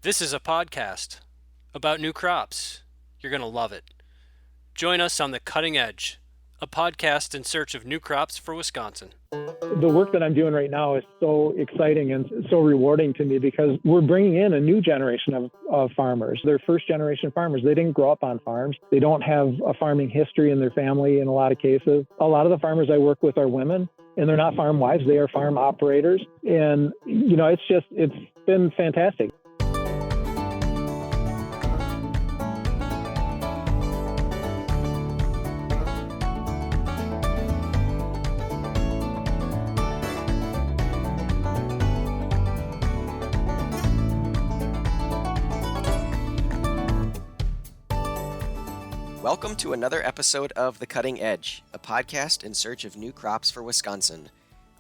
This is a podcast about new crops. You're going to love it. Join us on The Cutting Edge, a podcast in search of new crops for Wisconsin. The work that I'm doing right now is so exciting and so rewarding to me because we're bringing in a new generation of farmers. They're first generation farmers. They didn't grow up on farms. They don't have a farming history in their family in a lot of cases. A lot of the farmers I work with are women, and they're not farm wives. They are farm operators. And, it's been fantastic. Welcome to another episode of The Cutting Edge, a podcast in search of new crops for Wisconsin.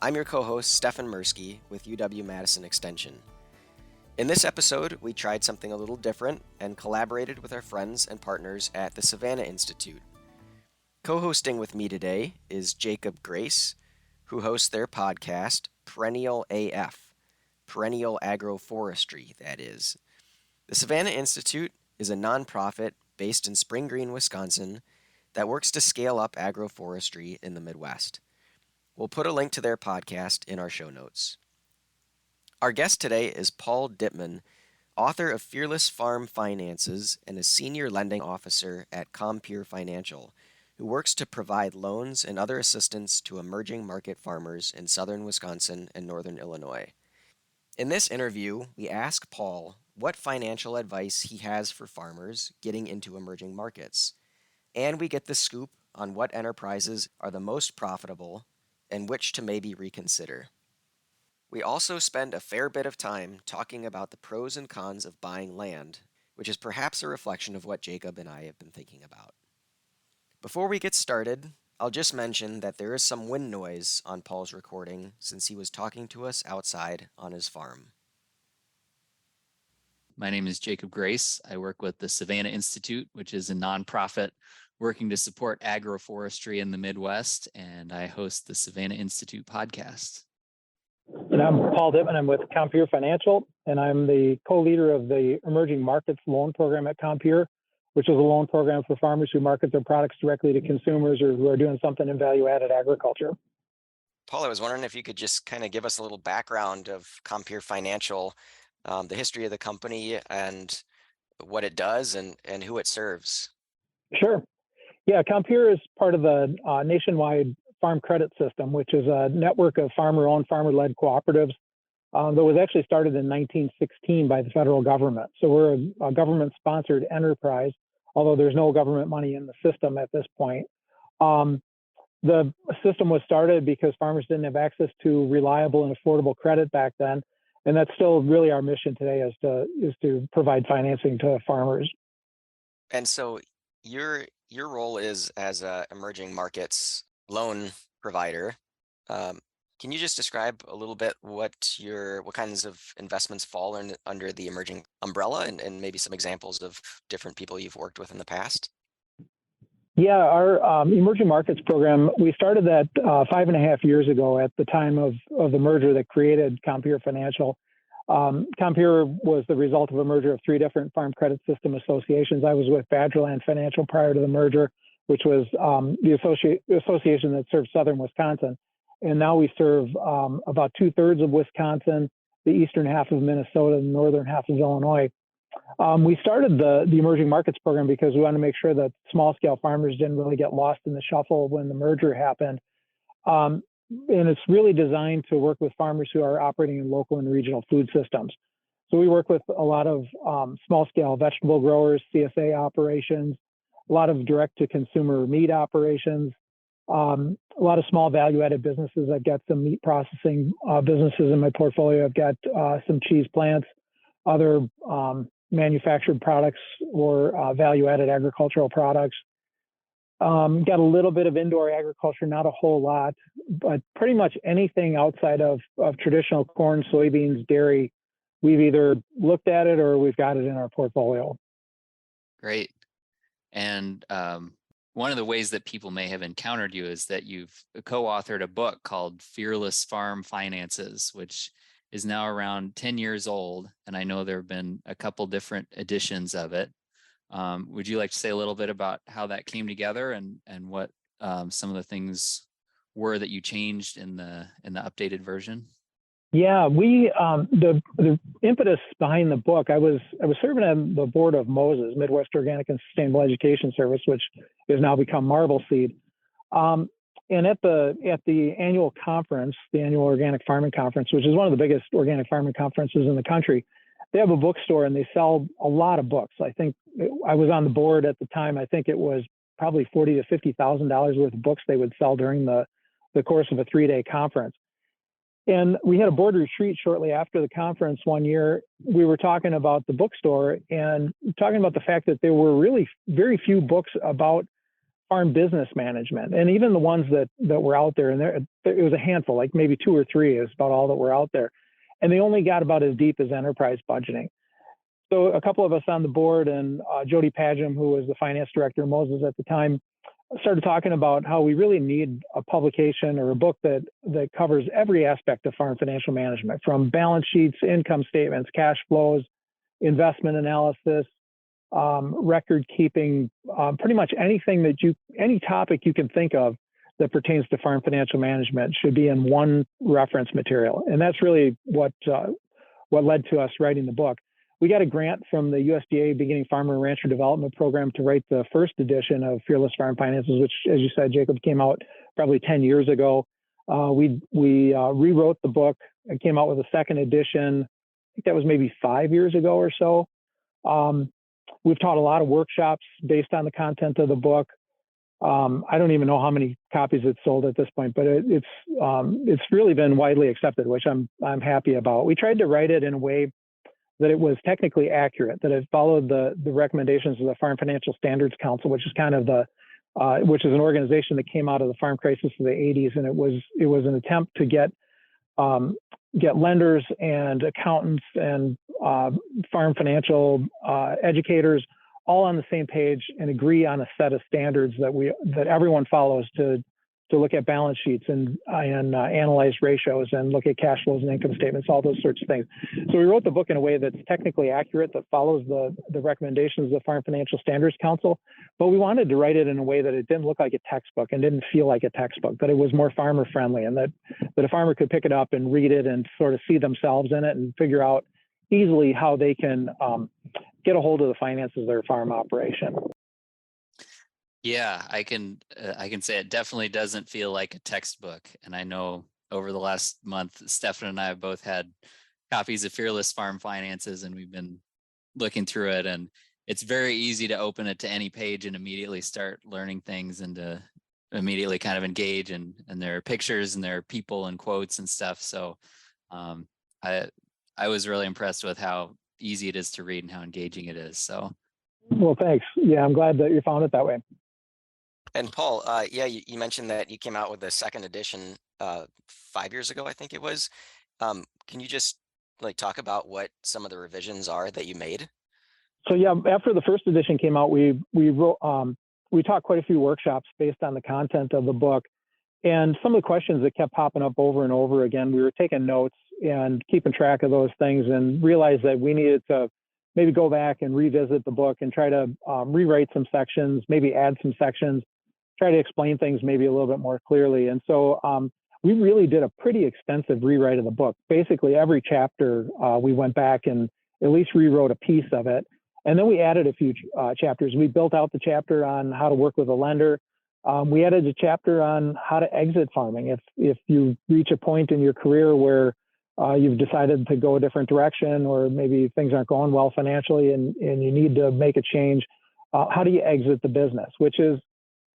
I'm your co-host, Stefan Mirsky, with UW-Madison Extension. In this episode, we tried something a little different and collaborated with our friends and partners at the Savanna Institute. Co-hosting with me today is Jacob Grace, who hosts their podcast, Perennial AF, Perennial Agroforestry, that is. The Savanna Institute is a nonprofit based in Spring Green, Wisconsin, that works to scale up agroforestry in the Midwest. We'll put a link to their podcast in our show notes. Our guest today is Paul Dietmann, author of Fearless Farm Finances and a senior lending officer at Compeer Financial, who works to provide loans and other assistance to emerging market farmers in southern Wisconsin and northern Illinois. In this interview, we ask Paul what financial advice he has for farmers getting into emerging markets, and we get the scoop on what enterprises are the most profitable and which to maybe reconsider. We also spend a fair bit of time talking about the pros and cons of buying land, which is perhaps a reflection of what Jacob and I have been thinking about. Before we get started, I'll just mention that there is some wind noise on Paul's recording since he was talking to us outside on his farm. My name is Jacob Grace. I work with the Savanna Institute, which is a nonprofit working to support agroforestry in the Midwest, and I host the Savanna Institute podcast. And I'm Paul Dietmann. I'm with Compeer Financial, and I'm the co-leader of the Emerging Markets Loan Program at Compeer, which is a loan program for farmers who market their products directly to consumers or who are doing something in value-added agriculture. Paul, I was wondering if you could just kind of give us a little background of Compeer Financial, the history of the company and what it does and who it serves. Sure. Yeah, Compeer is part of the nationwide farm credit system, which is a network of farmer-owned, farmer-led cooperatives that was actually started in 1916 by the federal government. So we're a government-sponsored enterprise, although there's no government money in the system at this point. The system was started because farmers didn't have access to reliable and affordable credit back then. And that's still really our mission today is to provide financing to farmers. And so your role is as a emerging markets loan provider. Can you just describe a little bit what kinds of investments fall under the emerging umbrella and maybe some examples of different people you've worked with in the past? Yeah, our emerging markets program, we started that 5.5 years ago at the time of the merger that created Compeer Financial. Compeer was the result of a merger of 3 different farm credit system associations. I was with Badgerland Financial prior to the merger, which was the association that served southern Wisconsin. And now we serve about 2/3 of Wisconsin, the eastern half of Minnesota, and the northern half of Illinois. We started the emerging markets program because we wanted to make sure that small scale farmers didn't really get lost in the shuffle when the merger happened. And it's really designed to work with farmers who are operating in local and regional food systems. So we work with a lot of small scale vegetable growers, CSA operations, a lot of direct to consumer meat operations, a lot of small value added businesses. I've got some meat processing businesses in my portfolio. I've got some cheese plants, other manufactured products or value-added agricultural products. Got a little bit of indoor agriculture, not a whole lot, but pretty much anything outside of traditional corn, soybeans, dairy, we've either looked at it or we've got it in our portfolio. Great. And one of the ways that people may have encountered you is that you've co-authored a book called Fearless Farm Finances, which is now around 10 years old, and I know there have been a couple different editions of it. Would you like to say a little bit about how that came together and what some of the things were that you changed in the updated version? Yeah, we the impetus behind the book. I was serving on the board of Moses, Midwest Organic and Sustainable Education Service, which has now become Marble Seed. And at the annual conference, the annual Organic Farming Conference, which is one of the biggest organic farming conferences in the country, they have a bookstore and they sell a lot of books. I think I was on the board at the time. I think it was probably $40,000 to $50,000 worth of books they would sell during the course of a 3-day conference. And we had a board retreat shortly after the conference one year. We were talking about the bookstore and talking about the fact that there were really very few books about farm business management. And even the ones that were out there, and it was a handful, like maybe 2 or 3 is about all that were out there. And they only got about as deep as enterprise budgeting. So a couple of us on the board and Jody Padgham, who was the finance director of Moses at the time, started talking about how we really need a publication or a book that covers every aspect of farm financial management, from balance sheets, income statements, cash flows, investment analysis, record keeping, pretty much anything any topic you can think of that pertains to farm financial management should be in one reference material. And that's really what led to us writing the book. We got a grant from the USDA Beginning Farmer and Rancher Development Program to write the first edition of Fearless Farm Finances, which, as you said, Jacob, came out probably 10 years ago. We rewrote the book and came out with a second edition. I think that was maybe 5 years ago or so. We've taught a lot of workshops based on the content of the book. I don't even know how many copies it's sold at this point, but it's really been widely accepted, which I'm happy about. We tried to write it in a way that it was technically accurate, that it followed the recommendations of the Farm Financial Standards Council, which is kind of which is an organization that came out of the farm crisis of the 80s, and it was an attempt to get lenders and accountants and farm financial educators all on the same page and agree on a set of standards that everyone follows to look at balance sheets and analyze ratios and look at cash flows and income statements, all those sorts of things. So we wrote the book in a way that's technically accurate, that follows the recommendations of the Farm Financial Standards Council, but we wanted to write it in a way that it didn't look like a textbook and didn't feel like a textbook, that it was more farmer friendly, and that a farmer could pick it up and read it and sort of see themselves in it and figure out easily how they can get a hold of the finances of their farm operation. Yeah, I can say it definitely doesn't feel like a textbook. And I know over the last month, Stefan and I have both had copies of Fearless Farm Finances, and we've been looking through it. And it's very easy to open it to any page and immediately start learning things and to immediately kind of engage. And there are pictures and there are people and quotes and stuff. So I was really impressed with how easy it is to read and how engaging it is. So, well, thanks. Yeah, I'm glad that you found it that way. And Paul, you mentioned that you came out with the second edition 5 years ago, I think it was. Can you just talk about what some of the revisions are that you made? So yeah, after the first edition came out, we taught quite a few workshops based on the content of the book, and some of the questions that kept popping up over and over again, we were taking notes and keeping track of those things, and realized that we needed to maybe go back and revisit the book and try to rewrite some sections, maybe add some sections, try to explain things maybe a little bit more clearly. And so we really did a pretty extensive rewrite of the book. Basically, every chapter, we went back and at least rewrote a piece of it. And then we added a few chapters. We built out the chapter on how to work with a lender. We added a chapter on how to exit farming. If you reach a point in your career where you've decided to go a different direction, or maybe things aren't going well financially and you need to make a change, how do you exit the business?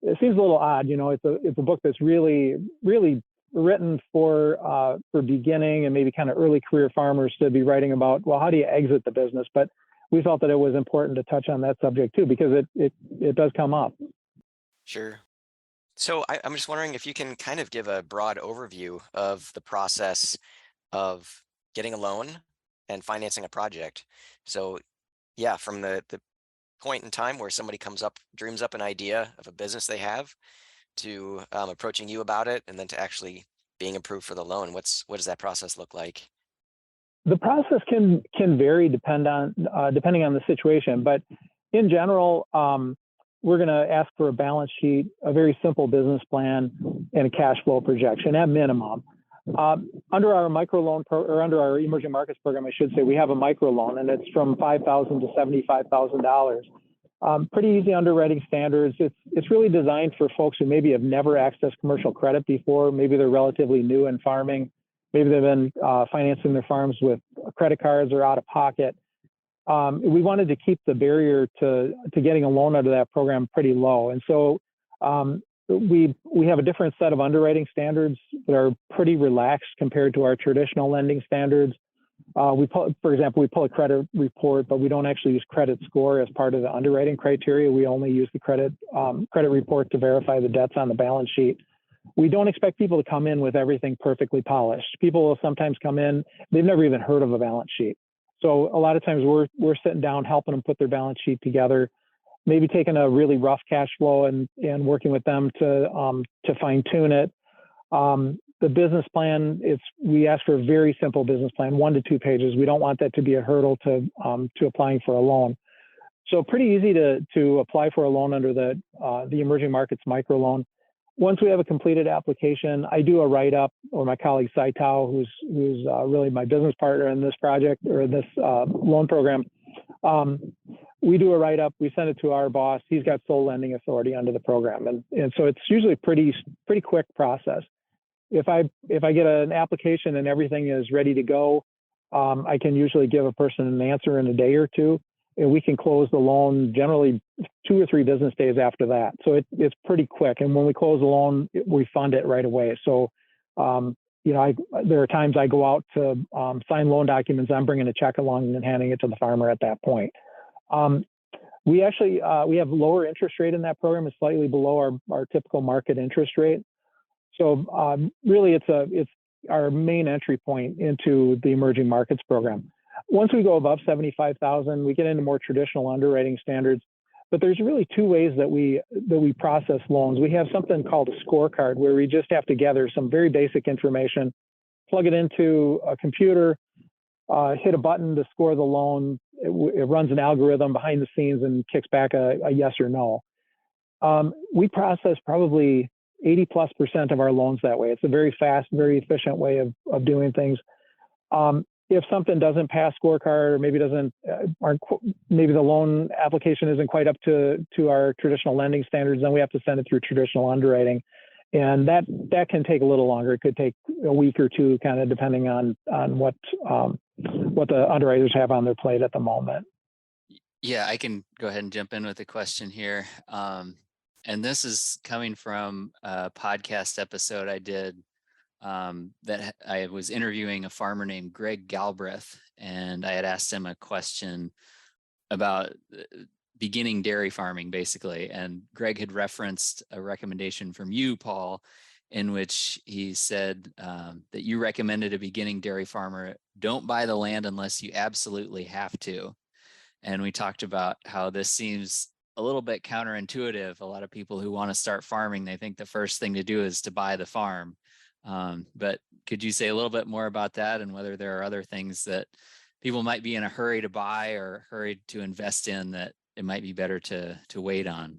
It seems a little odd, it's a book that's really, really written for beginning and maybe kind of early career farmers to be writing about, well, how do you exit the business? But we felt that it was important to touch on that subject too, because it does come up. Sure. So I'm just wondering if you can kind of give a broad overview of the process of getting a loan and financing a project. So yeah, from the point in time where somebody dreams up an idea of a business they have, to approaching you about it, and then to actually being approved for the loan. What does that process look like? The process can vary depending on the situation, but in general, we're going to ask for a balance sheet, a very simple business plan, and a cash flow projection at minimum. Under our microloan or under our emerging markets program, I should say, we have a microloan, and it's from $5,000 to $75,000. Pretty easy underwriting standards. It's really designed for folks who maybe have never accessed commercial credit before. Maybe they're relatively new in farming. Maybe they've been financing their farms with credit cards or out of pocket. We wanted to keep the barrier to getting a loan under that program pretty low. And so we have a different set of underwriting standards that are pretty relaxed compared to our traditional lending standards. For example, we pull a credit report, but we don't actually use credit score as part of the underwriting criteria. We only use the credit report to verify the debts on the balance sheet. We don't expect people to come in with everything perfectly polished. People will sometimes come in, they've never even heard of a balance sheet. So a lot of times we're sitting down, helping them put their balance sheet together, maybe taking a really rough cash flow and working with them to fine tune it. The business plan, we ask for a very simple business plan, 1 to 2 pages. We don't want that to be a hurdle to applying for a loan. So pretty easy to apply for a loan under the emerging markets microloan. Once we have a completed application, I do a write-up, or my colleague Saitao, who's really my business partner in this project or this loan program. We do a write-up, we send it to our boss. He's got sole lending authority under the program. And so it's usually a pretty quick process. If I get an application and everything is ready to go, I can usually give a person an answer in a day or two, and we can close the loan generally 2 or 3 business days after that. So it's pretty quick. And when we close the loan, we fund it right away. So, there are times I go out to sign loan documents. I'm bringing a check along and handing it to the farmer at that point. We actually, we have lower interest rate in that program. It's slightly below our typical market interest rate. So really it's our main entry point into the emerging markets program. Once we go above 75,000, we get into more traditional underwriting standards. But there's really 2 ways that we process loans. We have something called a scorecard, where we just have to gather some very basic information, plug it into a computer, hit a button to score the loan. It runs an algorithm behind the scenes and kicks back a yes or no. We process probably 80+% of our loans that way. It's a very fast, very efficient way of doing things. If something doesn't pass scorecard, or maybe maybe the loan application isn't quite up to our traditional lending standards, then we have to send it through traditional underwriting, and that can take a little longer. It could take a week or 2, kind of depending on what the underwriters have on their plate at the moment. Yeah, I can go ahead and jump in with a question here. And this is coming from a podcast episode I did that I was interviewing a farmer named Greg Galbraith, and I had asked him a question about beginning dairy farming, basically. And Greg had referenced a recommendation from you, Paul, in which he said that you recommended a beginning dairy farmer, don't buy the land unless you absolutely have to. And we talked about how this seems a little bit counterintuitive. A lot of people who want to start farming, they think the first thing to do is to buy the farm. But could you say a little bit more about that, and whether there are other things that people might be in a hurry to buy or hurried to invest in that it might be better to wait on?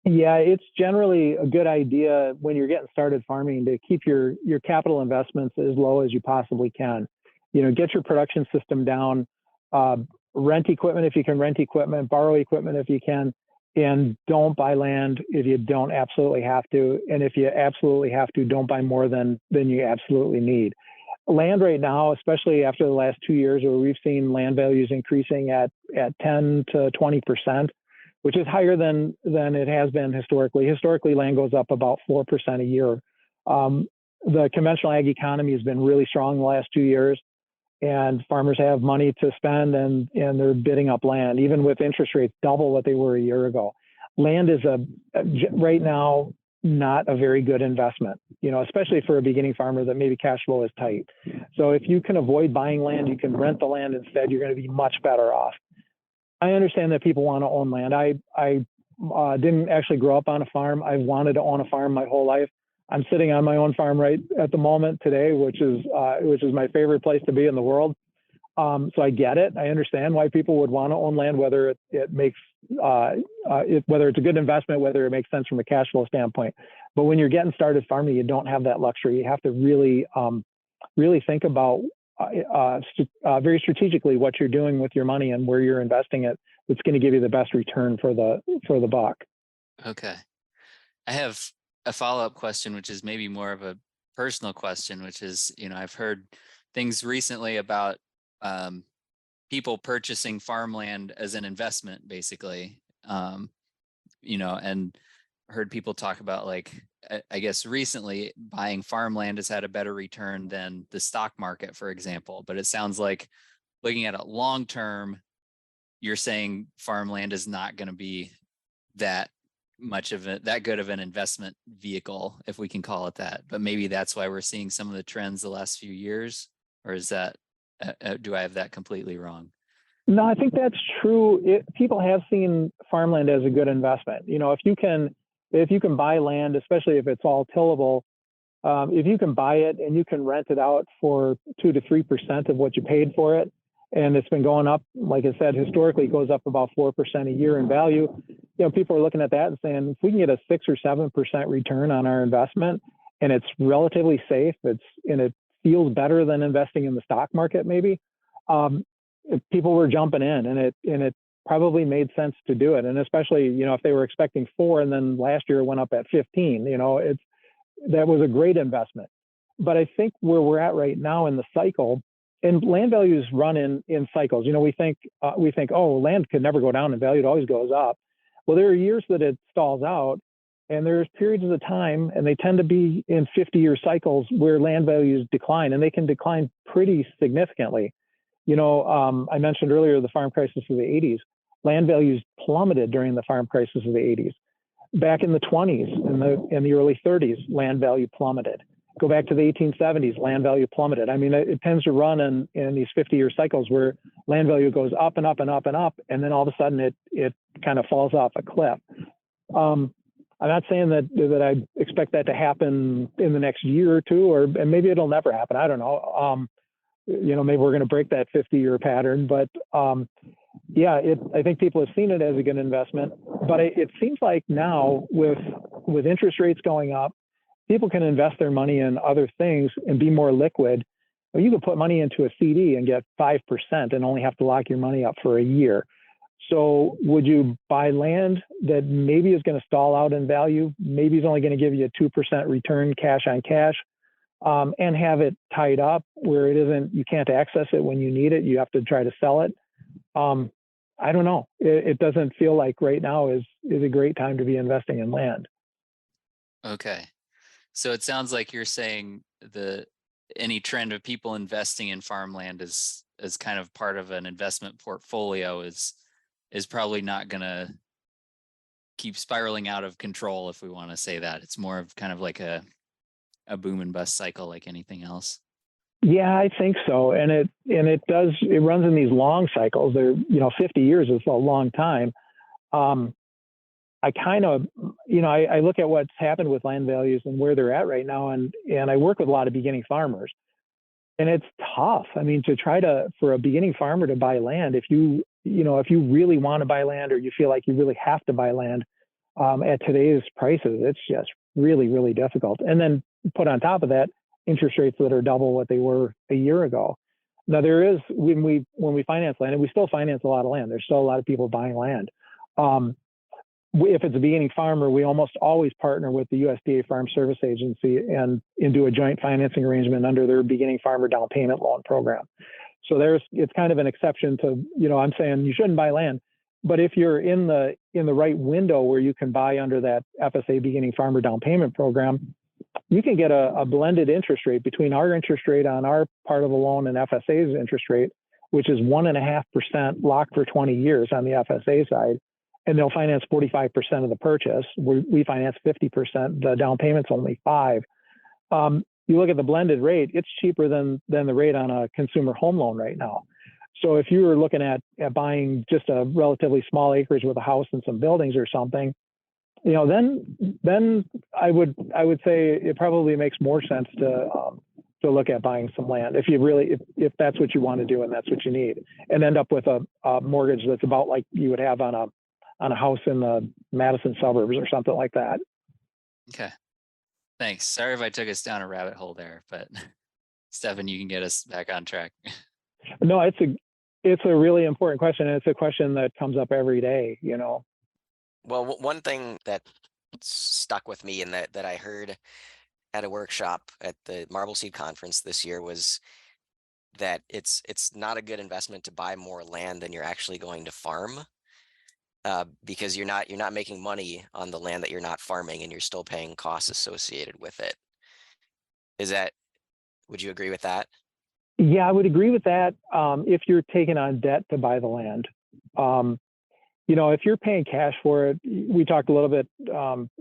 Yeah, it's generally a good idea when you're getting started farming to keep your capital investments as low as you possibly can. Get your production system down, rent equipment if you can rent equipment, borrow equipment if you can, and don't buy land if you don't absolutely have to. And if you absolutely have to, don't buy more than you absolutely need. Land right now, especially after the last 2 years, where we've seen land values increasing at 10 to 20%, which is higher than it has been historically. Historically, land goes up about 4% a year. The conventional ag economy has been really strong the last 2 years, and farmers have money to spend, and they're bidding up land, even with interest rates double what they were a year ago. Land is right now not a very good investment, especially for a beginning farmer that maybe cash flow is tight. So if you can avoid buying land, you can rent the land instead, you're going to be much better off. I understand that people want to own land. I didn't actually grow up on a farm. I've wanted to own a farm my whole life. I'm sitting on my own farm right at the moment today, which is my favorite place to be in the world. So I get it. I understand why people would want to own land, whether it makes whether it's a good investment, whether it makes sense from a cash flow standpoint. But when you're getting started farming, you don't have that luxury. You have to really think about very strategically what you're doing with your money and where you're investing it. That's going to give you the best return for the buck. Okay. I have a follow-up question, which is maybe more of a personal question, which is, I've heard things recently about people purchasing farmland as an investment, basically, and heard people talk about, like, I guess recently buying farmland has had a better return than the stock market, for example. But it sounds like, looking at it long term, you're saying farmland is not going to be that good of an investment vehicle, if we can call it that. But maybe that's why we're seeing some of the trends the last few years. Or is that do I have that completely wrong? No, I think that's true. People have seen farmland as a good investment. If you can buy land, especially if it's all tillable, if you can buy it and you can rent it out for 2 to 3% of what you paid for it, and it's been going up, like I said, historically it goes up about 4% a year in value. People are looking at that and saying, if we can get a 6 or 7% return on our investment, and it's relatively safe, and it feels better than investing in the stock market, maybe. People were jumping in, and it probably made sense to do it. And especially, if they were expecting 4 and then last year it went up at 15, that was a great investment. But I think where we're at right now in the cycle, and land values run in cycles. We think, oh, land could never go down in value; it always goes up. Well, there are years that it stalls out, and there's periods of the time, and they tend to be in 50-year cycles where land values decline, and they can decline pretty significantly. I mentioned earlier the farm crisis of the 80s. Land values plummeted during the farm crisis of the 80s. Back in the 20s and the early 30s, land value plummeted. Go back to the 1870s, land value plummeted. I mean, it tends to run in these 50-year cycles where land value goes up and up and up and up, and then all of a sudden it kind of falls off a cliff. I'm not saying that I expect that to happen in the next year or two, and maybe it'll never happen. I don't know. Maybe we're going to break that 50-year pattern, but I think people have seen it as a good investment. But it seems like now with interest rates going up, people can invest their money in other things and be more liquid. You can put money into a CD and get 5% and only have to lock your money up for a year. So would you buy land that maybe is going to stall out in value? Maybe it's only going to give you a 2% return cash on cash, and have it tied up where you can't access it when you need it. You have to try to sell it. I don't know. It doesn't feel like right now is a great time to be investing in land. Okay. So it sounds like you're saying any trend of people investing in farmland is kind of part of an investment portfolio is probably not going to keep spiraling out of control, if we want to say that. It's more of kind of like a boom and bust cycle, like anything else. Yeah, I think so. And it runs in these long cycles. 50 years is a long time. I kind of, I look at what's happened with land values and where they're at right now. And I work with a lot of beginning farmers, and it's tough. I mean, for a beginning farmer to buy land, if you really want to buy land, or you feel like you really have to buy land at today's prices, it's just really, really difficult. And then put on top of that, interest rates that are double what they were a year ago. Now there is, when we finance land, and we still finance a lot of land, there's still a lot of people buying land. If it's a beginning farmer, we almost always partner with the USDA Farm Service Agency and do a joint financing arrangement under their beginning farmer down payment loan program. So it's kind of an exception to, I'm saying you shouldn't buy land, but if you're in the right window where you can buy under that FSA beginning farmer down payment program, you can get a blended interest rate between our interest rate on our part of the loan and FSA's interest rate, which is 1.5% locked for 20 years on the FSA side. And they'll finance 45% of the purchase. We finance 50%. The down payment's only 5%. You look at the blended rate; it's cheaper than the rate on a consumer home loan right now. So if you were looking at buying just a relatively small acreage with a house and some buildings or something, then I would say it probably makes more sense to to look at buying some land if that's what you want to do and that's what you need, and end up with a mortgage that's about like you would have on a house in the Madison suburbs or something like that. Okay. Thanks. Sorry if I took us down a rabbit hole there, but Stefan, you can get us back on track. No, it's a really important question, and it's a question that comes up every day, Well, one thing that stuck with me and that I heard at a workshop at the Marble Seed Conference this year was that it's not a good investment to buy more land than you're actually going to farm, because you're not making money on the land that you're not farming, and you're still paying costs associated with it. Would you agree with that? Yeah, I would agree with that. If you're taking on debt to buy the land, if you're paying cash for it, we talked a little bit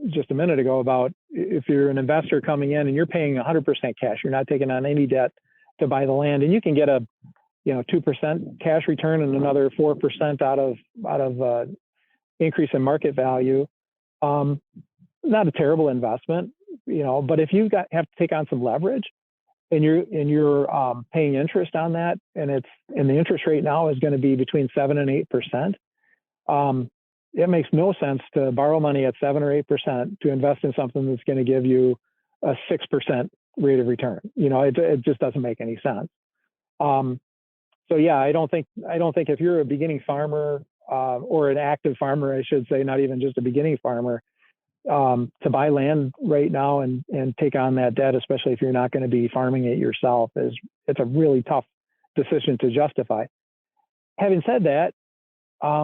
just a minute ago about if you're an investor coming in and you're paying 100% cash, you're not taking on any debt to buy the land, and you can get a 2% cash return and another 4% out of increase in market value. Not a terrible investment, but if you have to take on some leverage and you're paying interest on that, and the interest rate now is going to be between 7 and 8%. It makes no sense to borrow money at 7 or 8% to invest in something that's going to give you a 6% rate of return. It just doesn't make any sense. So yeah, I don't think if you're a beginning farmer or an active farmer, I should say, not even just a beginning farmer, to buy land right now and take on that debt, especially if you're not going to be farming it yourself, it's a really tough decision to justify. Having said that,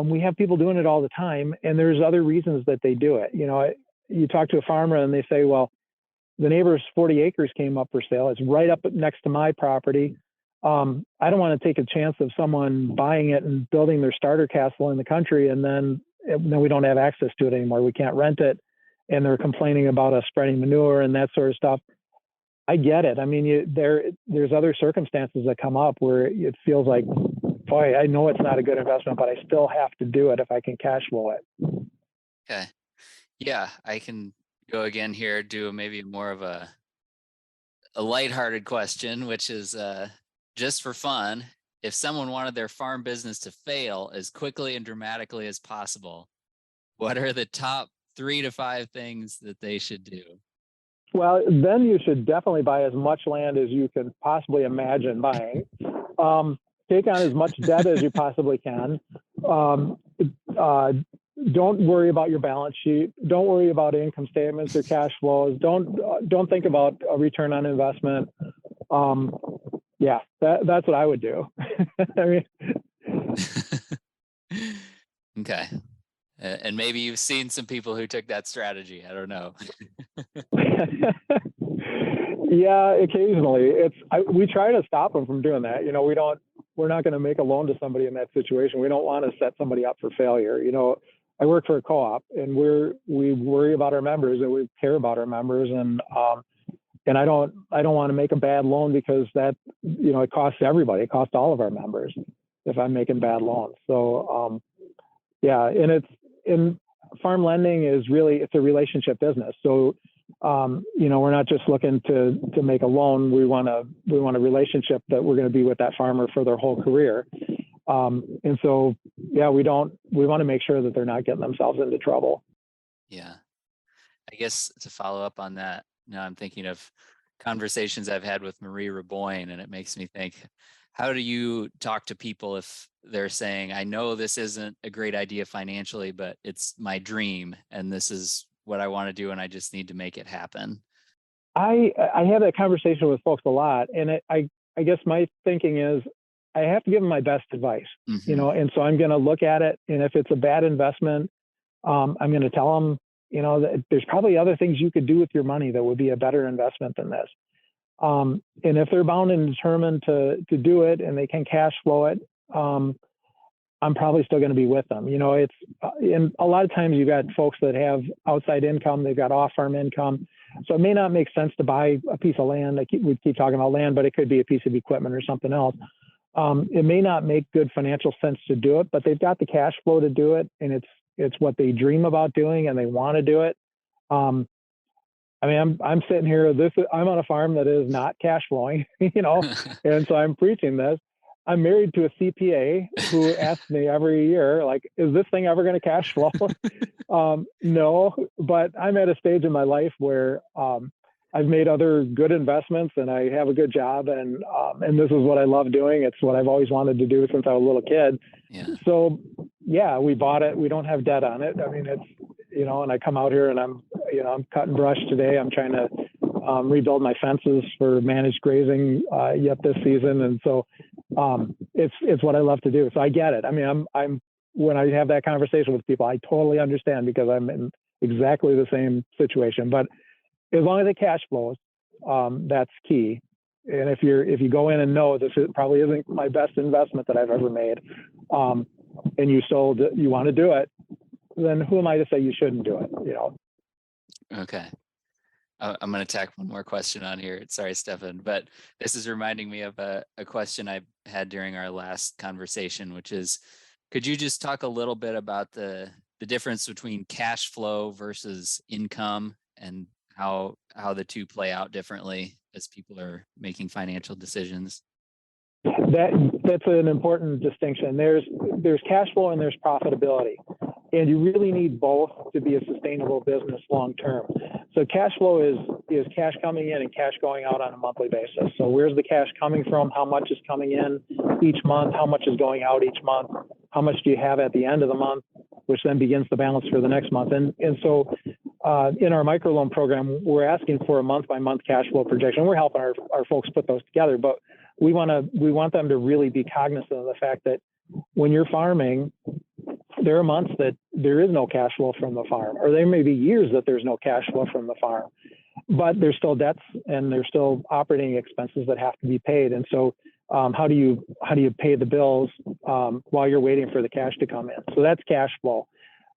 we have people doing it all the time, and there's other reasons that they do it. You talk to a farmer and they say, well, the neighbor's 40 acres came up for sale. It's right up next to my property. I don't want to take a chance of someone buying it and building their starter castle in the country, and then we don't have access to it anymore. We can't rent it, and they're complaining about us spreading manure and that sort of stuff. I get it. I mean, there's other circumstances that come up where it feels like, boy, I know it's not a good investment, but I still have to do it if I can cash flow it. Okay. Yeah, I can go again here, do maybe more of a lighthearted question, which is just for fun. If someone wanted their farm business to fail as quickly and dramatically as possible, what are the top 3 to 5 things that they should do? Well, then you should definitely buy as much land as you can possibly imagine buying. Take on as much debt as you possibly can. Don't worry about your balance sheet. Don't worry about income statements or cash flows. Don't think about a return on investment. Yeah, that's what I would do. I mean, okay. And maybe you've seen some people who took that strategy. I don't know. Yeah, occasionally. We try to stop them from doing that. We're not going to make a loan to somebody in that situation. We don't want to set somebody up for failure. I work for a co-op, and we worry about our members, and we care about our members, and I don't want to make a bad loan because that it costs everybody. It costs all of our members if I'm making bad loans. So yeah, and farm lending is it's a relationship business. So we're not just looking to make a loan. We want a relationship that we're going to be with that farmer for their whole career. And so, yeah, we want to make sure that they're not getting themselves into trouble. Yeah. I guess to follow up on that, now I'm thinking of conversations I've had with Marie Raboyne, and it makes me think, how do you talk to people if they're saying, I know this isn't a great idea financially, but it's my dream and this is what I want to do, and I just need to make it happen? I have that conversation with folks a lot, and I guess my thinking is I have to give them my best advice, and so I'm going to look at it, and if it's a bad investment, I'm going to tell them, that there's probably other things you could do with your money that would be a better investment than this. And if they're bound and determined to do it and they can cash flow it, I'm probably still going to be with them. And a lot of times you got folks that have outside income, they've got off-farm income. So it may not make sense to buy a piece of land. We keep talking about land, but it could be a piece of equipment or something else. It may not make good financial sense to do it, but they've got the cash flow to do it. And it's what they dream about doing and they want to do it. I mean, I'm sitting here. I'm on a farm that is not cash flowing, and so I'm preaching this. I'm married to a CPA who asks me every year, like, is this thing ever going to cash flow? No, but I'm at a stage in my life where I've made other good investments and I have a good job, and this is what I love doing. It's what I've always wanted to do since I was a little kid. Yeah. So yeah, we bought it. We don't have debt on it. I mean, it's, and I come out here and I'm cutting brush today. I'm trying to rebuild my fences for managed grazing yet this season. And so it's what I love to do. So I get it. I mean, I'm when I have that conversation with people, I totally understand because I'm in exactly the same situation. But as long as it cash flows, that's key. And if you go in and know this probably isn't my best investment that I've ever made, and you want to do it, then who am I to say you shouldn't do it? Okay. I'm going to tack one more question on here. Sorry, Stefan, but this is reminding me of a question I had during our last conversation, which is, could you just talk a little bit about the difference between cash flow versus income and how the two play out differently as people are making financial decisions? That's an important distinction. There's cash flow and there's profitability, and you really need both to be a sustainable business long term. So cash flow is cash coming in and cash going out on a monthly basis. So where's the cash coming from? How much is coming in each month? How much is going out each month? How much do you have at the end of the month, which then begins the balance for the next month? And so in our microloan program, we're asking for a month by month cash flow projection. We're helping our folks put those together, but we want them to really be cognizant of the fact that when you're farming, there are months that there is no cash flow from the farm, or there may be years that there's no cash flow from the farm, but there's still debts and there's still operating expenses that have to be paid. And so how do you pay the bills while you're waiting for the cash to come in? So that's cash flow.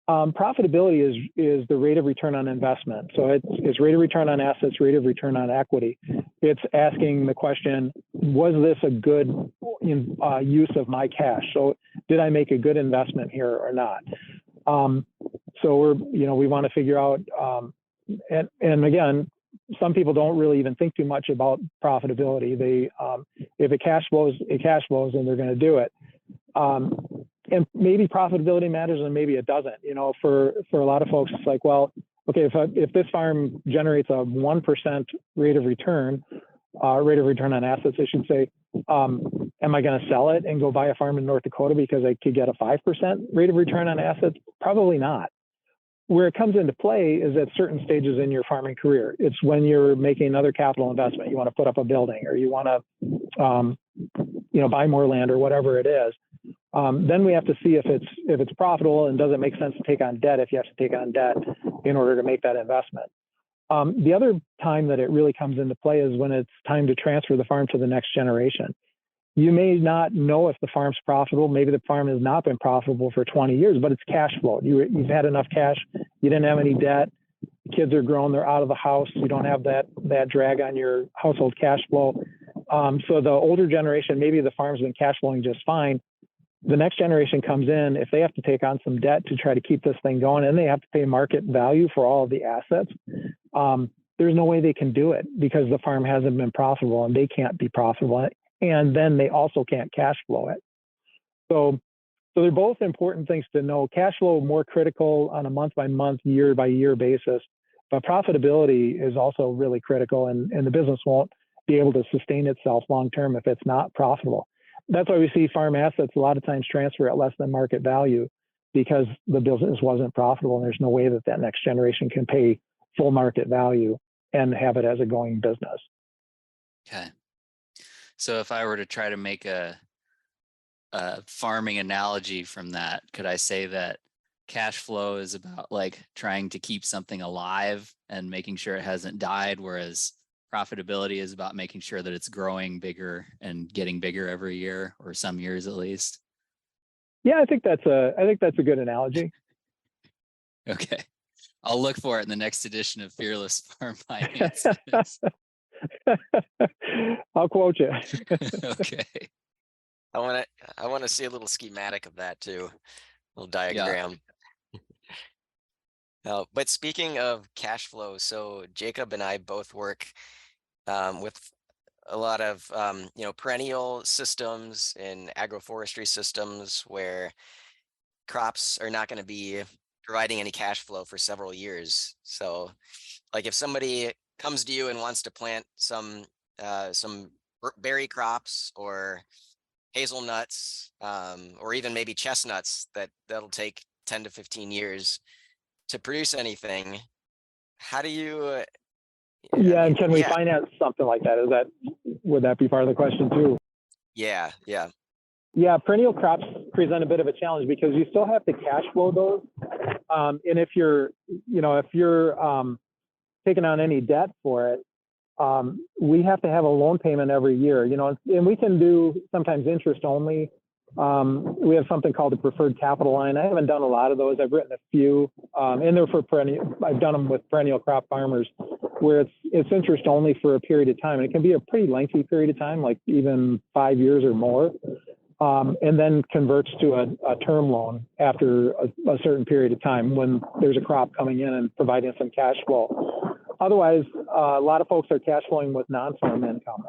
Profitability is the rate of return on investment. So it's rate of return on assets, rate of return on equity. It's asking the question, was this a good use of my cash? So did I make a good investment here or not? So we want to figure out, and again, some people don't really even think too much about profitability. They, if it cash flows, and they're going to do it. And maybe profitability matters and maybe it doesn't. For a lot of folks, it's like, well, okay, if this farm generates a 1% rate of return on assets, I should say, am I going to sell it and go buy a farm in North Dakota because I could get a 5% rate of return on assets? Probably not. Where it comes into play is at certain stages in your farming career. It's when you're making another capital investment. You want to put up a building, or you want to, buy more land, or whatever it is. Then we have to see if it's profitable and does it make sense to take on debt if you have to take on debt in order to make that investment. The other time that it really comes into play is when it's time to transfer the farm to the next generation. You may not know if the farm's profitable. Maybe the farm has not been profitable for 20 years, but it's cash flow. You've had enough cash. You didn't have any debt. The kids are grown. They're out of the house. You don't have that drag on your household cash flow. So the older generation, maybe the farm's been cash flowing just fine. The next generation comes in, if they have to take on some debt to try to keep this thing going, and they have to pay market value for all of the assets, there's no way they can do it because the farm hasn't been profitable and they can't be profitable. And then they also can't cash flow it. So they're both important things to know. Cash flow more critical on a month by month, year by year basis, but profitability is also really critical, and the business won't be able to sustain itself long term if it's not profitable. That's why we see farm assets a lot of times transfer at less than market value, because the business wasn't profitable and there's no way that next generation can pay full market value and have it as a going business. Okay. So if I were to try to make a farming analogy from that, could I say that cash flow is about like trying to keep something alive and making sure it hasn't died, whereas profitability is about making sure that it's growing bigger and getting bigger every year, or some years at least? Yeah, I think that's a good analogy. Okay. I'll look for it in the next edition of Fearless Farm Finance. I'll quote you. Okay. I want to see a little schematic of that too, a little diagram. But speaking of cash flow, so Jacob and I both work with a lot of perennial systems and agroforestry systems where crops are not going to be providing any cash flow for several years. So, like if somebody comes to you and wants to plant some berry crops or hazelnuts, or even maybe chestnuts that'll take 10 to 15 years to produce anything, how do you? I Yeah, and mean, can we yeah, finance something like that? Would that be part of the question too? yeah, yeah. Yeah, perennial crops present a bit of a challenge because you still have to cash flow those. And if you're taking on any debt for it, we have to have a loan payment every year, and we can do sometimes interest only. We have something called the preferred capital line. I haven't done a lot of those. I've written a few, and they're for perennial. I've done them with perennial crop farmers, where it's interest only for a period of time, and it can be a pretty lengthy period of time, like even 5 years or more, and then converts to a term loan after a certain period of time when there's a crop coming in and providing some cash flow. Otherwise, a lot of folks are cash flowing with non-farm income.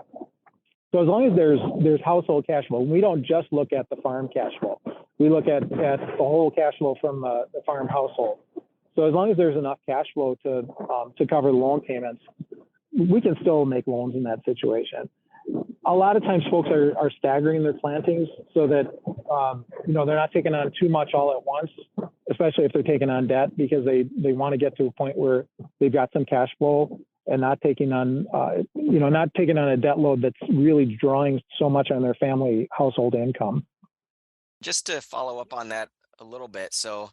So as long as there's household cash flow, we don't just look at the farm cash flow. We look at the whole cash flow from the farm household. So as long as there's enough cash flow to cover the loan payments, we can still make loans in that situation. A lot of times folks are staggering their plantings so that they're not taking on too much all at once, especially if they're taking on debt, because they want to get to a point where they've got some cash flow and not taking on a debt load that's really drawing so much on their family household income. Just to follow up on that a little bit, so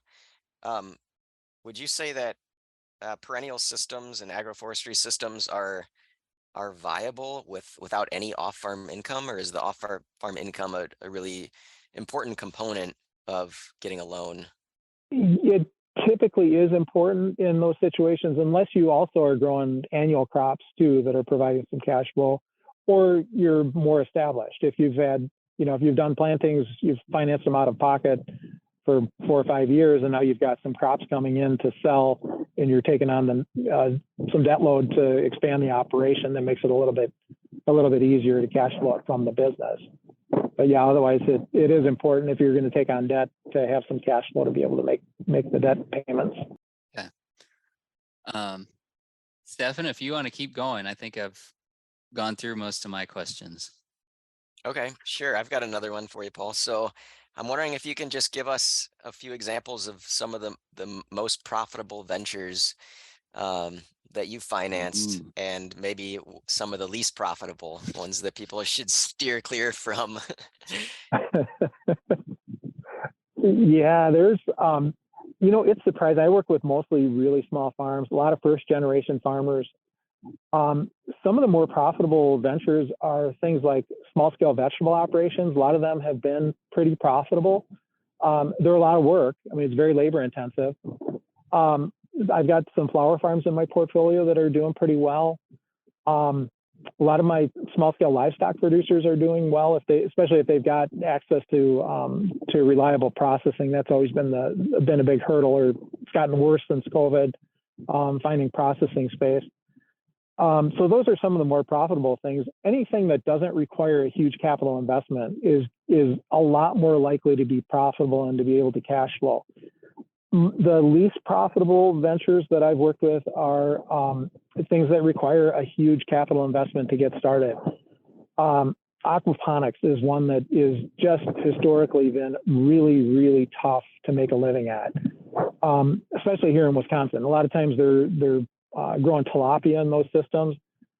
would you say that perennial systems and agroforestry systems are viable without any off-farm income, or is the off-farm income a really important component of getting a loan? It typically is important in those situations, unless you also are growing annual crops too that are providing some cash flow, or you're more established. If you've done plantings, you've financed them out of pocket for 4 or 5 years, and now you've got some crops coming in to sell, and you're taking on some debt load to expand the operation, that makes it a little bit easier to cash flow it from the business. But yeah, otherwise it is important, if you're going to take on debt, to have some cash flow to be able to make the debt payments. Okay. Stefan, if you want to keep going, I think I've gone through most of my questions. Okay, sure. I've got another one for you, Paul. So I'm wondering if you can just give us a few examples of some of the most profitable ventures that you financed, and maybe some of the least profitable ones that people should steer clear from. Yeah, there's it's surprising. I work with mostly really small farms, a lot of first generation farmers. Some of the more profitable ventures are things like small scale vegetable operations. A lot of them have been pretty profitable. They're a lot of work. I mean, it's very labor intensive. I've got some flower farms in my portfolio that are doing pretty well. A lot of my small scale livestock producers are doing well, especially if they've got access to reliable processing. That's always been a big hurdle, or it's gotten worse since COVID, finding processing space. So those are some of the more profitable things. Anything that doesn't require a huge capital investment is a lot more likely to be profitable and to be able to cash flow. The least profitable ventures that I've worked with are things that require a huge capital investment to get started. Aquaponics is one that is just historically been really, really tough to make a living at, especially here in Wisconsin. A lot of times they're growing tilapia in those systems.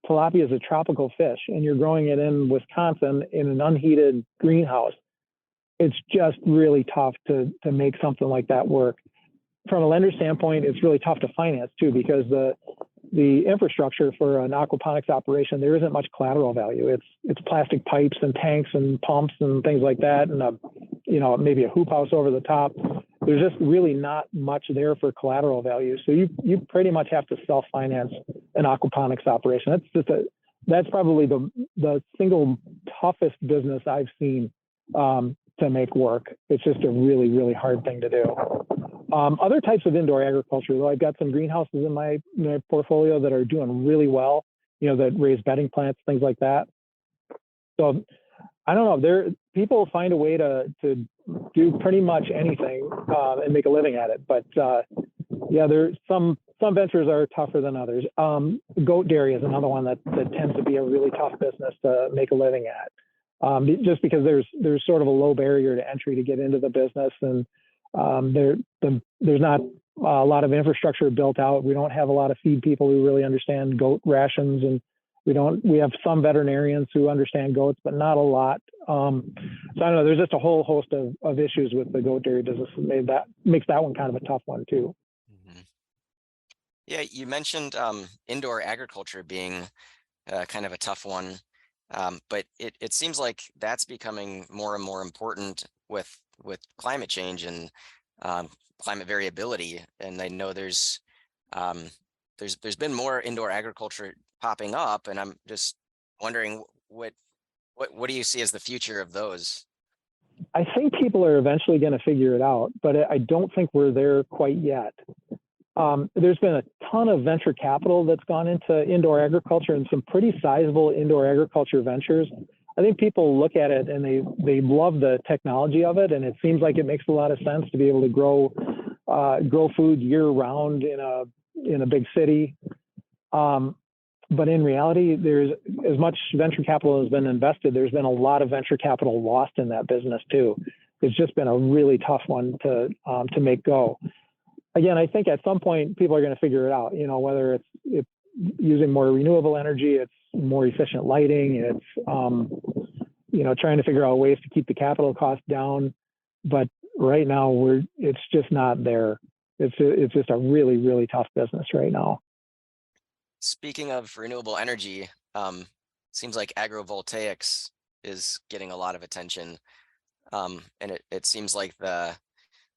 Tilapia is a tropical fish, and you're growing it in Wisconsin in an unheated greenhouse. It's just really tough to make something like that work. From a lender standpoint, it's really tough to finance too, because the infrastructure for an aquaponics operation, there isn't much collateral value. It's plastic pipes and tanks and pumps and things like that, and maybe a hoop house over the top. There's just really not much there for collateral value. So you pretty much have to self-finance an aquaponics operation. That's probably the single toughest business I've seen to make work. It's just a really, really hard thing to do. Other types of indoor agriculture, though, I've got some greenhouses in my portfolio that are doing really well, that raise bedding plants, things like that. So I don't know, people find a way to do pretty much anything and make a living at it. But yeah, there's some ventures are tougher than others. Goat dairy is another one that tends to be a really tough business to make a living at. Just because there's sort of a low barrier to entry to get into the business, and there's not a lot of infrastructure built out. We don't have a lot of feed people who really understand goat rations, and we have some veterinarians who understand goats, but not a lot. So I don't know, there's just a whole host of issues with the goat dairy business that makes that one kind of a tough one too. Mm-hmm. Yeah, you mentioned indoor agriculture being kind of a tough one. But it seems like that's becoming more and more important with climate change and climate variability. And I know there's been more indoor agriculture popping up, and I'm just wondering what do you see as the future of those? I think people are eventually going to figure it out, but I don't think we're there quite yet. There's been a ton of venture capital that's gone into indoor agriculture and some pretty sizable indoor agriculture ventures. I think people look at it and they love the technology of it, and it seems like it makes a lot of sense to be able to grow food year round in a big city. But in reality, there's as much venture capital has been invested, there's been a lot of venture capital lost in that business too. It's just been a really tough one to make go. Again, I think at some point people are going to figure it out, whether it's using more renewable energy, it's more efficient lighting, it's, trying to figure out ways to keep the capital cost down. But right now it's just not there. It's just a really, really tough business right now. Speaking of renewable energy, seems like agrovoltaics is getting a lot of attention. And it seems like the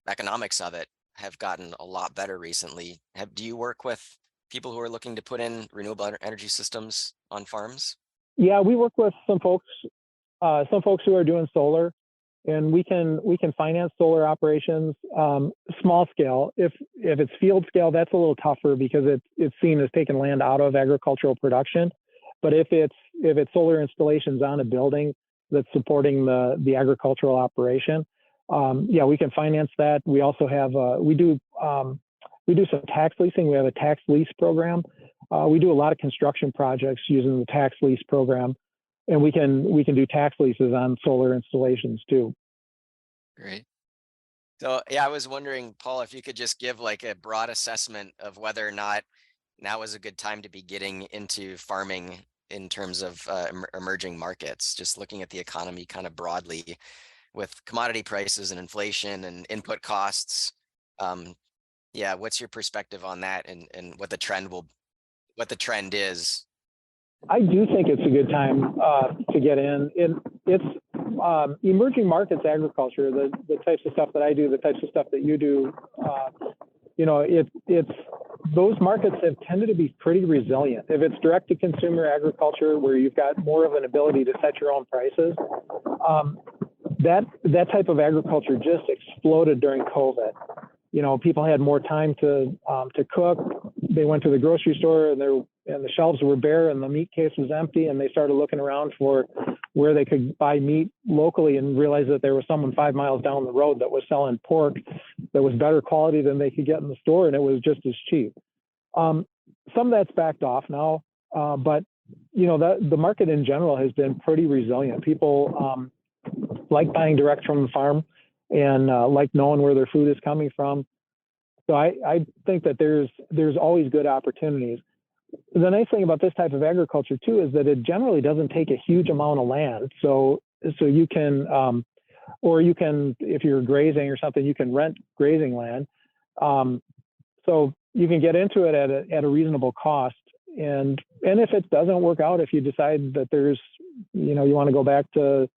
economics of it have gotten a lot better recently. Do you work with people who are looking to put in renewable energy systems on farms? Yeah, we work with some folks who are doing solar, and we can finance solar operations, small scale. If it's field scale, that's a little tougher because it's seen as taking land out of agricultural production. But if it's solar installations on a building that's supporting the agricultural operation, yeah, we can finance that. We also have we do some tax leasing. We have a tax lease program. We do a lot of construction projects using the tax lease program, and we can do tax leases on solar installations too. Great. So yeah, I was wondering, Paul, if you could just give like a broad assessment of whether or not now is a good time to be getting into farming in terms of emerging markets, just looking at the economy kind of broadly with commodity prices and inflation and input costs. Yeah, what's your perspective on that, and what the trend is? I do think it's a good time to get in. It's emerging markets agriculture, the types of stuff that I do, the types of stuff that you do. It's those markets have tended to be pretty resilient. If it's direct to consumer agriculture, where you've got more of an ability to set your own prices, that type of agriculture just exploded during COVID. People had more time to cook. They went to the grocery store and the shelves were bare and the meat case was empty, and they started looking around for where they could buy meat locally and realized that there was someone 5 miles down the road that was selling pork that was better quality than they could get in the store, and it was just as cheap. Some of that's backed off now, but the market in general has been pretty resilient. People like buying direct from the farm and like knowing where their food is coming from. So I think that there's always good opportunities. The nice thing about this type of agriculture too is that it generally doesn't take a huge amount of land. So you can, or you can, if you're grazing or something, you can rent grazing land. So you can get into it at a reasonable cost. And if it doesn't work out, if you decide that you want to go back to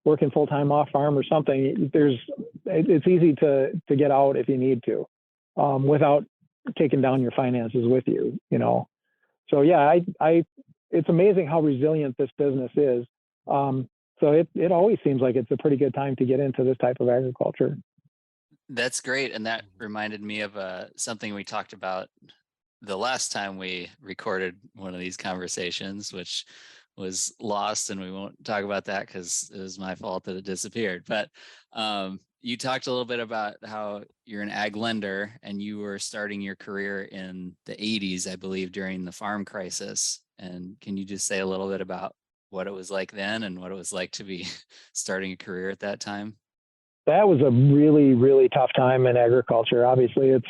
working full-time off farm or something, it's easy to get out if you need to, without taking down your finances with you, So yeah, it's amazing how resilient this business is. So it always seems like it's a pretty good time to get into this type of agriculture. That's great. And that reminded me of something we talked about the last time we recorded one of these conversations, which was lost, and we won't talk about that because it was my fault that it disappeared. But you talked a little bit about how you're an ag lender and you were starting your career in the 80s, I believe, during the farm crisis. And can you just say a little bit about what it was like then and what it was like to be starting a career at that time? That was a really, really tough time in agriculture. Obviously, it's,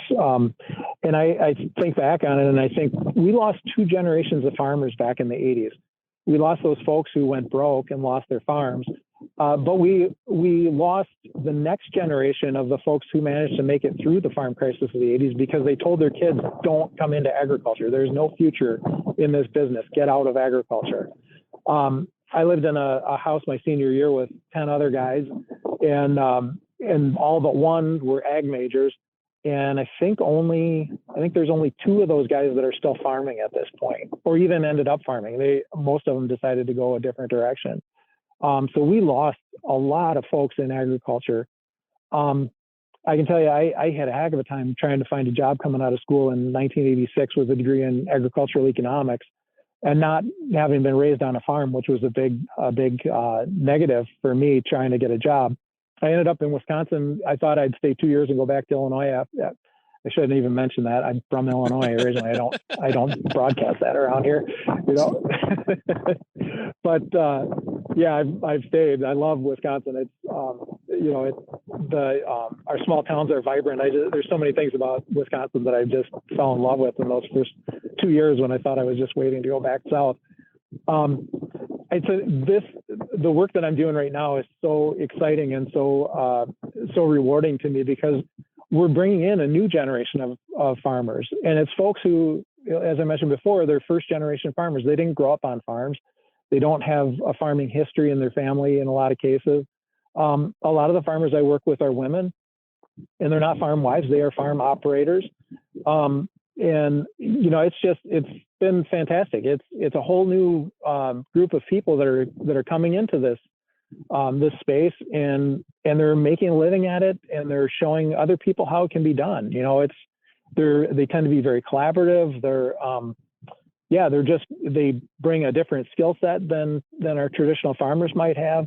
and I think back on it, and I think we lost 2 generations of farmers back in the 80s. We lost those folks who went broke and lost their farms, but we lost the next generation of the folks who managed to make it through the farm crisis of the 80s because they told their kids, don't come into agriculture. There's no future in this business. Get out of agriculture. I lived in a house my senior year with 10 other guys, and all but one were ag majors. And I think there's only 2 of those guys that are still farming at this point, or even ended up farming. Most of them decided to go a different direction. So we lost a lot of folks in agriculture. I can tell you, I had a heck of a time trying to find a job coming out of school in 1986 with a degree in agricultural economics, and not having been raised on a farm, which was a big negative for me trying to get a job. I ended up in Wisconsin. I thought I'd stay 2 years and go back to Illinois. I shouldn't even mention that. I'm from Illinois originally. I don't broadcast that around here, you know. But yeah, I've stayed. I love Wisconsin. It's you know, our small towns are vibrant. There's so many things about Wisconsin that I just fell in love with in those first 2 years when I thought I was just waiting to go back south. The work that I'm doing right now is so exciting and so rewarding to me because we're bringing in a new generation of farmers, and it's folks who, as I mentioned before, they're first generation farmers. They didn't grow up on farms. They don't have a farming history in their family in a lot of cases. A lot of the farmers I work with are women, and they're not farm wives. They are farm operators. And you know, it's been fantastic. It's a whole new group of people that are coming into this space, and they're making a living at it, and they're showing other people how it can be done. You know, they tend to be very collaborative. They bring a different skill set than our traditional farmers might have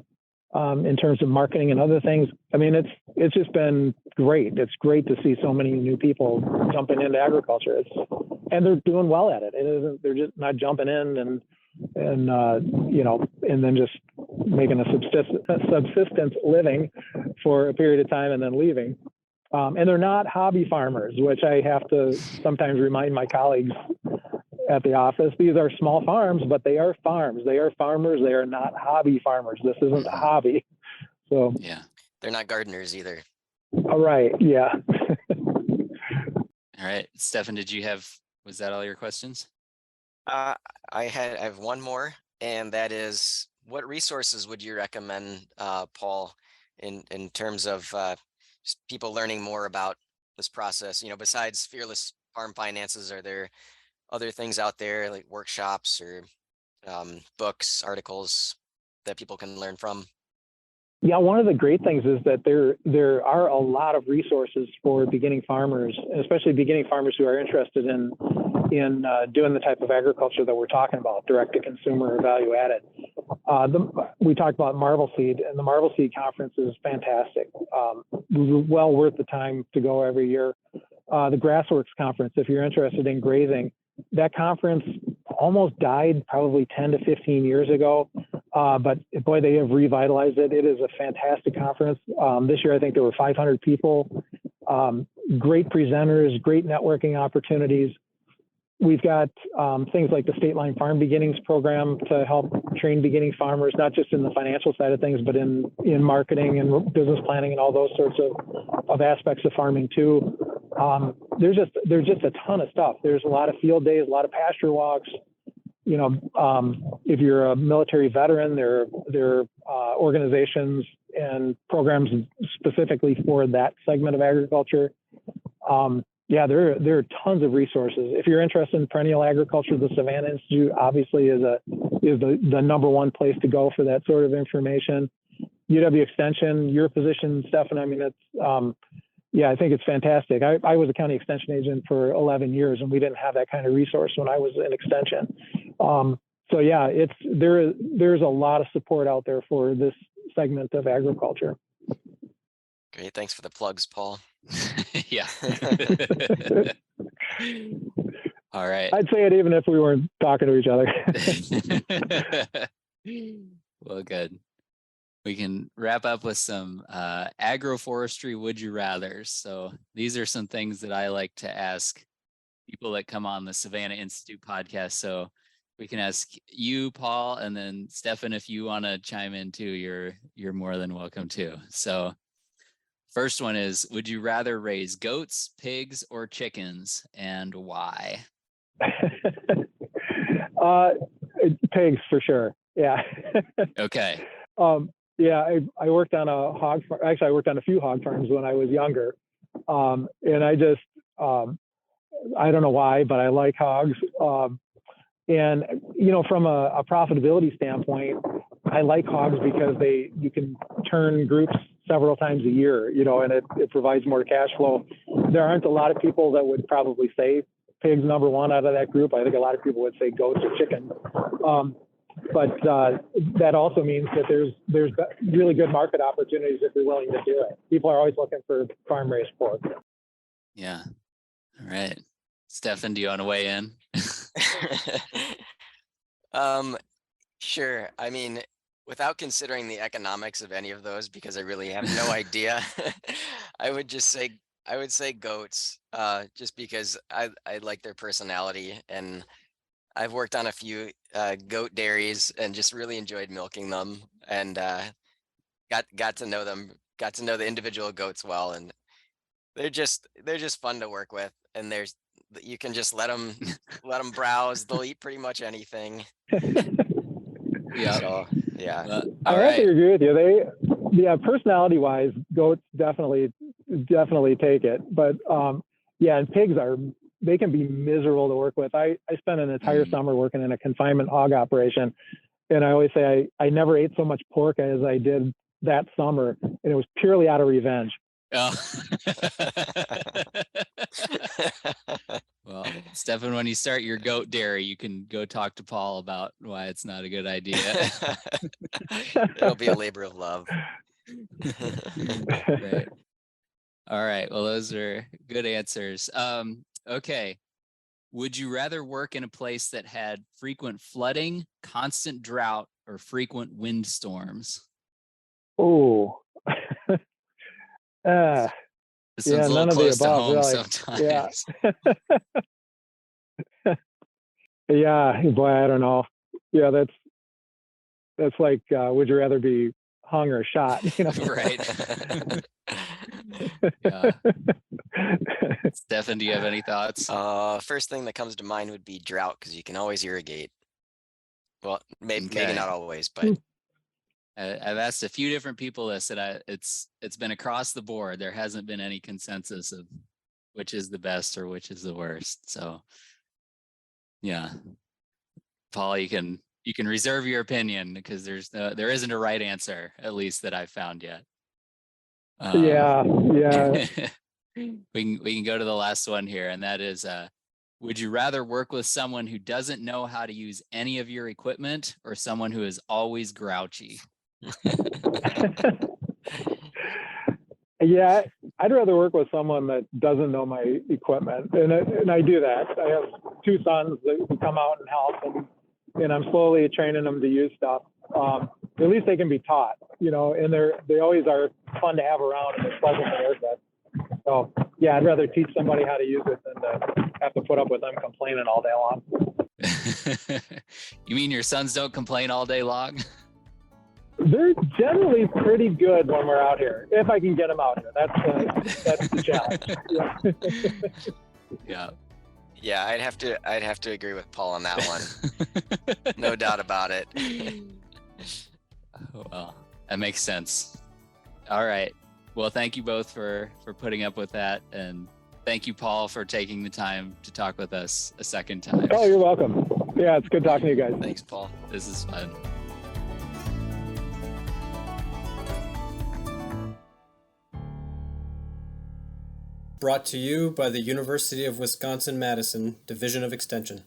in terms of marketing and other things. I mean, it's just been great. It's great to see so many new people jumping into agriculture. And they're doing well at it. They're just not jumping in and you know, and then just making a subsistence living for a period of time and then leaving. And they're not hobby farmers, which I have to sometimes remind my colleagues at the office. These are small farms, but they are farms. They are farmers. They are not hobby farmers. This isn't a hobby. So yeah, they're not gardeners either. All right. Yeah. All right, Stefan, was that all your questions? I have one more, and that is, what resources would you recommend, Paul, in terms of just people learning more about this process? You know, besides Fearless Farm Finances, are there other things out there like workshops or books, articles that people can learn from? Yeah, one of the great things is that there are a lot of resources for beginning farmers, especially beginning farmers who are interested in doing the type of agriculture that we're talking about, direct to consumer or value added. We talked about Marble Seed, and the Marble Seed conference is fantastic. Well worth the time to go every year. The Grassworks conference, if you're interested in grazing, that conference almost died probably 10 to 15 years ago. But boy, they have revitalized it. It is a fantastic conference. This year, I think there were 500 people, great presenters, great networking opportunities. We've got things like the State Line Farm Beginnings program to help train beginning farmers, not just in the financial side of things, but in marketing and business planning and all those sorts of aspects of farming too. There's just a ton of stuff. There's a lot of field days, a lot of pasture walks. You know, if you're a military veteran, there are organizations and programs specifically for that segment of agriculture. Yeah, there are tons of resources. If you're interested in perennial agriculture, the Savanna Institute obviously is is the number one place to go for that sort of information. UW Extension, your position, Stefan, I mean, it's, I think it's fantastic. I was a county extension agent for 11 years, and we didn't have that kind of resource when I was in extension. There's a lot of support out there for this segment of agriculture. Great. Thanks for the plugs, Paul. Yeah. All right. I'd say it even if we weren't talking to each other. Well, good. We can wrap up with some agroforestry would you rathers. So these are some things that I like to ask people that come on the Savanna Institute podcast. So we can ask you, Paul, and then Stefan, if you want to chime in too, you're more than welcome to. So first one is, would you rather raise goats, pigs, or chickens, and why? Pigs for sure. Yeah. Okay. I worked on a hog farm. Actually, I worked on a few hog farms when I was younger. And I just, I don't know why, but I like hogs. And, from a profitability standpoint, I like hogs because you can turn groups several times a year, and it provides more cash flow. There aren't a lot of people that would probably say pigs number one out of that group. I think a lot of people would say goats or chickens. But that also means that there's really good market opportunities if you're willing to do it. People are always looking for farm-raised pork. Yeah. All right. Stefan, do you want to weigh in? Sure. I mean, without considering the economics of any of those, because I really have no idea, I would say goats, just because I like their personality, and I've worked on a few goat dairies and just really enjoyed milking them, and got to know them, got to know the individual goats well, and they're just fun to work with, and you can just let them browse. They'll eat pretty much anything. Yeah. So, yeah. I have to agree with you. Personality-wise, goats definitely take it. But and pigs they can be miserable to work with. I spent an entire summer working in a confinement hog operation, and I always say I never ate so much pork as I did that summer, and it was purely out of revenge. Oh. Well, Stefan, when you start your goat dairy, you can go talk to Paul about why it's not a good idea. It'll be a labor of love. Great. All right. Well, those are good answers. Okay. Would you rather work in a place that had frequent flooding, constant drought, or frequent windstorms? Oh. This one's a little none of close the above, to home really. sometimes. Yeah, boy, I don't know. Yeah, that's like, would you rather be hung or shot? Right. Yeah. Stefan, do you have any thoughts? First thing that comes to mind would be drought, because you can always irrigate. Well, maybe not always, but I've asked a few different people this, and it's been across the board. There hasn't been any consensus of which is the best or which is the worst. So, yeah, Paul, you can reserve your opinion, because there isn't a right answer, at least that I've found yet. Yeah. We can go to the last one here, and that is, would you rather work with someone who doesn't know how to use any of your equipment, or someone who is always grouchy? Yeah, I'd rather work with someone that doesn't know my equipment, and I do that. I have two sons that come out and help, and I'm slowly training them to use stuff. At least they can be taught, and they always are fun to have around, and they're pleasant to work with. So yeah, I'd rather teach somebody how to use it than to have to put up with them complaining all day long. You mean your sons don't complain all day long? They're generally pretty good when we're out here, if I can get them out here. That's the challenge. Yeah. Yeah, I'd have to agree with Paul on that one. No doubt about it. Well, that makes sense. All right. Well, thank you both for putting up with that, and thank you, Paul, for taking the time to talk with us a second time. Oh, you're welcome. Yeah, it's good talking to you guys. Thanks, Paul. This is fun. Brought to you by the University of Wisconsin-Madison Division of Extension.